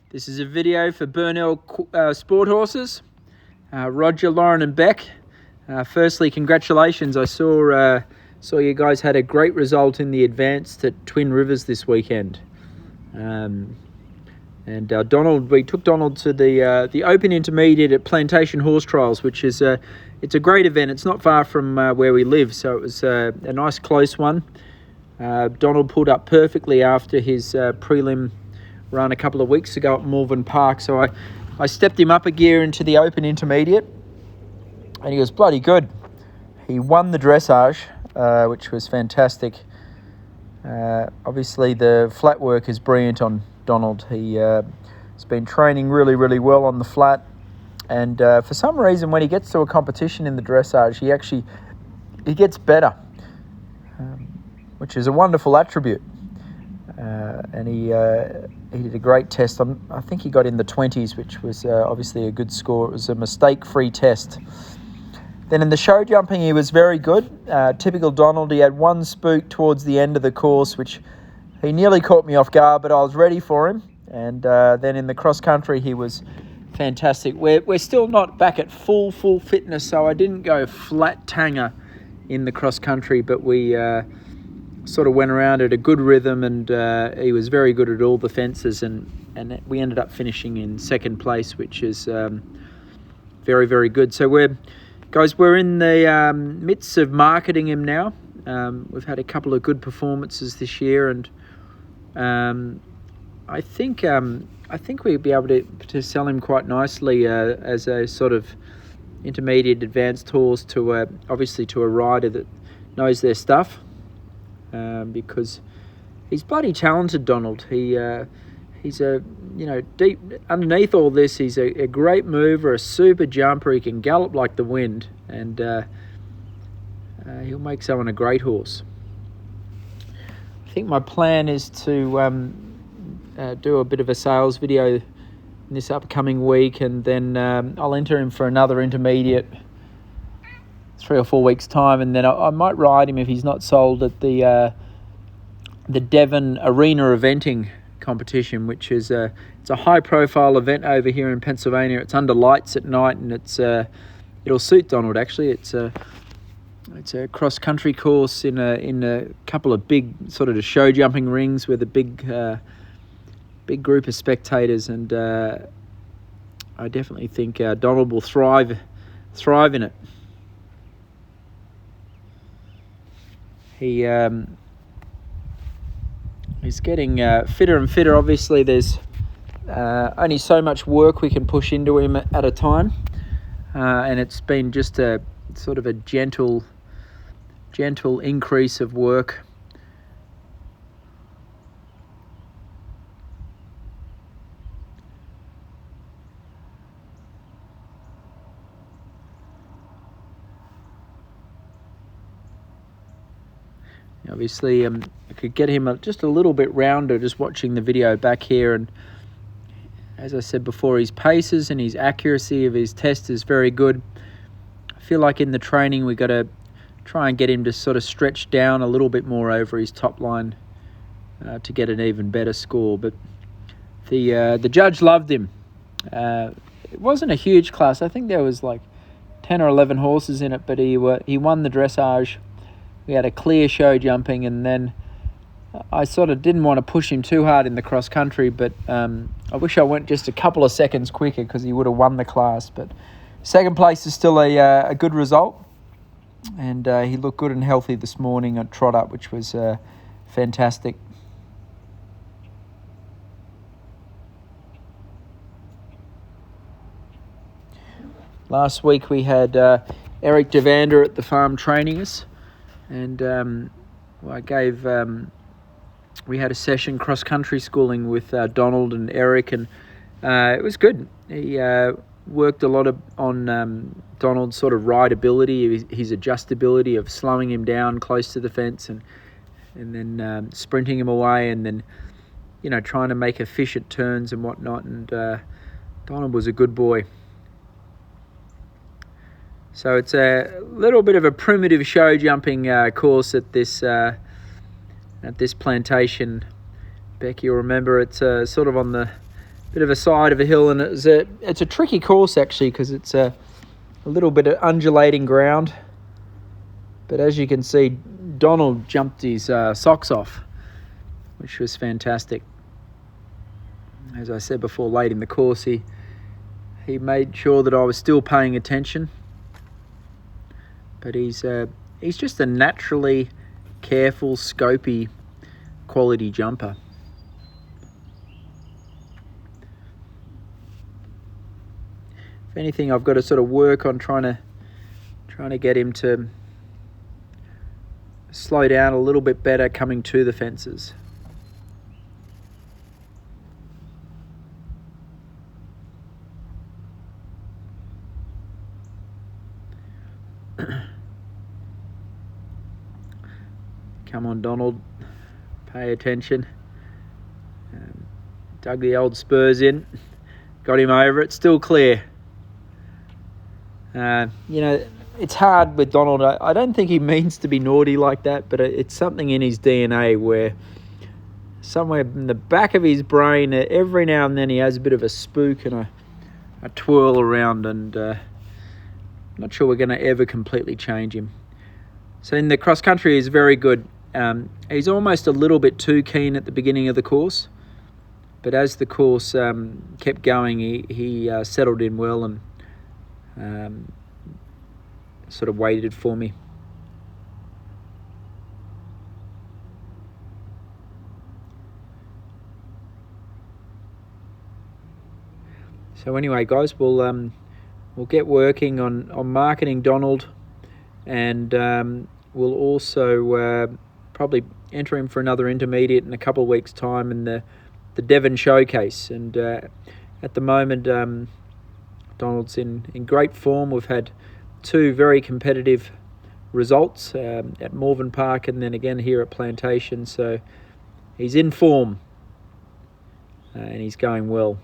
This is a video for Penhill Sport Horses, Roger, Lauren and Beck. Firstly, congratulations. I saw you guys had a great result in the advanced at Twin Rivers this weekend. Donald, we took Donald to the Open Intermediate at Plantation Horse Trials, which is it's a great event. It's not far from where we live, so it was a nice close one. Donald pulled up perfectly after his prelim run a couple of weeks ago at Malvern Park, so I stepped him up a gear into the Open Intermediate, and he was bloody good. He won the dressage, which was fantastic. Obviously the flat work is brilliant on Donald. He's been training really well on the flat, and for some reason when he gets to a competition in the dressage, he gets better, which is a wonderful attribute. And he did a great test. I think he got in the 20s, which was obviously a good score. It was a mistake-free test. Then in the show jumping, he was very good. Typical Donald, he had one spook towards the end of the course, which he nearly caught me off guard, but I was ready for him. And then in the cross-country, he was fantastic. We're still not back at full fitness, so I didn't go flat tanger in the cross-country, but we sort of went around at a good rhythm, and he was very good at all the fences, and we ended up finishing in second place, which is very good. So we're in the midst of marketing him now. We've had a couple of good performances this year, and I think we'll be able to sell him quite nicely as a sort of intermediate advanced horse to obviously to a rider that knows their stuff. Because he's bloody talented, Donald. He's a, deep underneath all this, he's a great mover, a super jumper. He can gallop like the wind, and he'll make someone a great horse. I think my plan is to do a bit of a sales video in this upcoming week, and then I'll enter him for another intermediate 3 or 4 weeks time, and then I might ride him if he's not sold at the Devon Arena eventing competition, which is it's a high profile event over here in Pennsylvania. It's under lights at night, and it'll suit Donald actually. It's a cross country course in a couple of big sort of show jumping rings with a big group of spectators, and I definitely think Donald will thrive in it. He's getting fitter and fitter. Obviously, there's only so much work we can push into him at a time, and it's been just a sort of a gentle increase of work. Obviously, I could get him just a little bit rounder just watching the video back here, and as I said before, his paces and his accuracy of his test is very good. I feel like in the training we got to try and get him to sort of stretch down a little bit more over his top line to get an even better score. But the judge loved him. It wasn't a huge class. I think there was like 10 or 11 horses in it, but he won the dressage. We had a clear show jumping, and then I sort of didn't want to push him too hard in the cross country, but I wish I went just a couple of seconds quicker because he would have won the class. But second place is still a good result, and he looked good and healthy this morning at Trot Up, which was fantastic. Last week we had Eric Devander at the farm training us. And we had a session cross-country schooling with Donald and Eric, and it was good. He worked a lot on Donald's sort of rideability, his adjustability of slowing him down close to the fence and then sprinting him away, and then, trying to make efficient turns and whatnot. And Donald was a good boy. So it's a little bit of a primitive show jumping course at this Plantation. Beck, you'll remember it's sort of on the bit of a side of a hill, and it's a tricky course actually, because it's a little bit of undulating ground. But as you can see, Donald jumped his socks off, which was fantastic. As I said before, late in the course, he made sure that I was still paying attention. But he's just a naturally careful, scopy, quality jumper. If anything, I've got to sort of work on trying to get him to slow down a little bit better coming to the fences. Come on, Donald, pay attention. Dug the old spurs in, got him over it, still clear. You know, it's hard with Donald. I don't think he means to be naughty like that, but it's something in his DNA where somewhere in the back of his brain, every now and then he has a bit of a spook and a twirl around, and I'm not sure we're going to ever completely change him. So in the cross country, he's very good. He's almost a little bit too keen at the beginning of the course, but as the course kept going, he settled in well and sort of waited for me. So anyway, guys, we'll get working on marketing Donald, and we'll also probably enter him for another intermediate in a couple of weeks' time in the Devon Showcase. And at the moment, Donald's in great form. We've had 2 very competitive results at Morven Park and then again here at Plantation. So he's in form and he's going well.